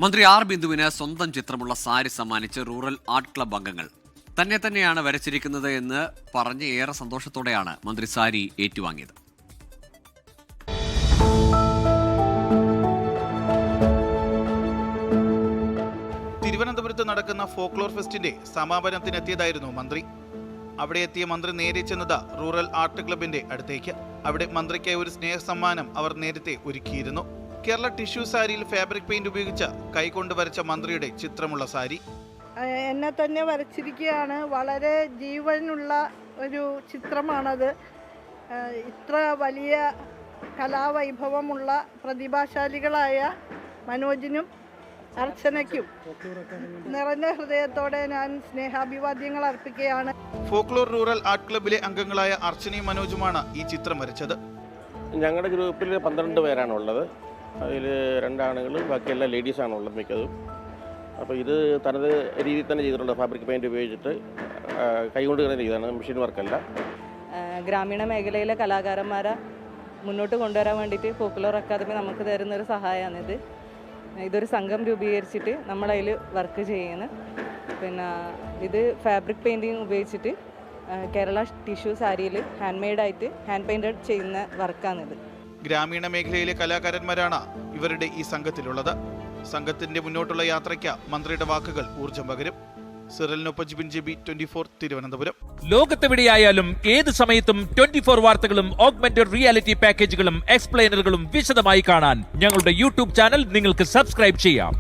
മന്ത്രി ആർ ബിന്ദുവിന് സ്വന്തം ചിത്രമുള്ള സാരി സമ്മാനിച്ച് റൂറൽ ആർട്ട് ക്ലബ് അംഗങ്ങൾ. തന്നെയാണ് വരച്ചിരിക്കുന്നത് എന്ന് പറഞ്ഞ് ഏറെ സന്തോഷത്തോടെയാണ് മന്ത്രി സാരി ഏറ്റുവാങ്ങിയത്. തിരുവനന്തപുരത്ത് നടക്കുന്ന ഫോക്ലോർ ഫെസ്റ്റിന്റെ സമാപനത്തിനെത്തിയതായിരുന്നു മന്ത്രി. അവിടെ എത്തിയ മന്ത്രി നേരെ ചെന്നത് റൂറൽ ആർട്ട് ക്ലബിന്റെ അടുത്തേക്ക്. അവിടെ മന്ത്രിക്കായി ഒരു സ്നേഹ സമ്മാനം അവർ നേരത്തെ ഒരുക്കിയിരുന്നു. കേരള ടിഷ്യൂ സാരിയിൽ ഫാബ്രിക് പെയിന്റ് ഉപയോഗിച്ച് കൈകൊണ്ട് വരച്ച മന്ത്രിയുടെ ചിത്രമുള്ള സാരി. എന്നെ തന്നെ വരച്ചിരിക്കുകയാണ്. വളരെ ജീവനുള്ള ഒരു ചിത്രമാണത്. ഇത്ര വലിയ കലാവൈഭവമുള്ള പ്രതിഭാശാലികളായ മനോജിനും അർച്ചനയ്ക്കും നിറഞ്ഞ ഹൃദയത്തോടെ ഞാൻ സ്നേഹാഭിവാദ്യങ്ങൾ അർപ്പിക്കുകയാണ്. ഫോക്ലോർ റൂറൽ ആർട്ട് ക്ലബിലെ അംഗങ്ങളായ അർച്ചനയും മനോജുമാണ് ഈ ചിത്രം വരച്ചത്. ഞങ്ങളുടെ ഗ്രൂപ്പിൽ 12 പേരാണുള്ളത്. അതിൽ 2 ആണുങ്ങളും ബാക്കിയെല്ലാം ലേഡീസാണുള്ളത് മിക്കതും. അപ്പോൾ ഇത് തനത് രീതിയിൽ തന്നെ ചെയ്തിട്ടുള്ള ഫാബ്രിക് പെയിൻറ്റ് ഉപയോഗിച്ചിട്ട് കൈകൊണ്ട് തന്നെ ചെയ്താണ്, മെഷീൻ വർക്കല്ല. ഗ്രാമീണ മേഖലയിലെ കലാകാരന്മാരെ മുന്നോട്ട് കൊണ്ടുവരാൻ വേണ്ടിയിട്ട് ഫോക്ലോർ അക്കാദമി നമുക്ക് തരുന്നൊരു സഹായമാണിത്. ഇതൊരു സംഘം രൂപീകരിച്ചിട്ട് നമ്മളതിൽ വർക്ക് ചെയ്യുന്നു. പിന്നെ ഇത് ഫാബ്രിക് പെയിൻറ്റിങ് ഉപയോഗിച്ചിട്ട് കേരള ടിഷ്യൂ സാരിയിൽ ഹാൻഡ് പെയിൻറ്റഡ് ചെയ്യുന്ന വർക്കാണിത്. ഗ്രാമീണ മേഖലയിലെ കലാകാരന്മാരാണ് ഇവരുടെ ഈ സംഘത്തിലുള്ളത്. സംഘത്തിന്റെ മുന്നോട്ടുള്ള യാത്രയ്ക്ക് മന്ത്രിയുടെ വാക്കുകൾ ഊർജ്ജം പകരും. സിറലിനൊപ്പം ജിബിൻ ജെബി, 24 തിരുവനന്തപുരം. ലോകത്തെവിടെയായാലും ഏത് സമയത്തും 24 വാർത്തകളും ഓഗ്മെന്റഡ് റിയാലിറ്റി പാക്കേജുകളും എക്സ്പ്ലെയിനറുകളും വിശദമായി കാണാൻ ഞങ്ങളുടെ യൂട്യൂബ് ചാനൽ നിങ്ങൾക്ക് സബ്സ്ക്രൈബ് ചെയ്യാം.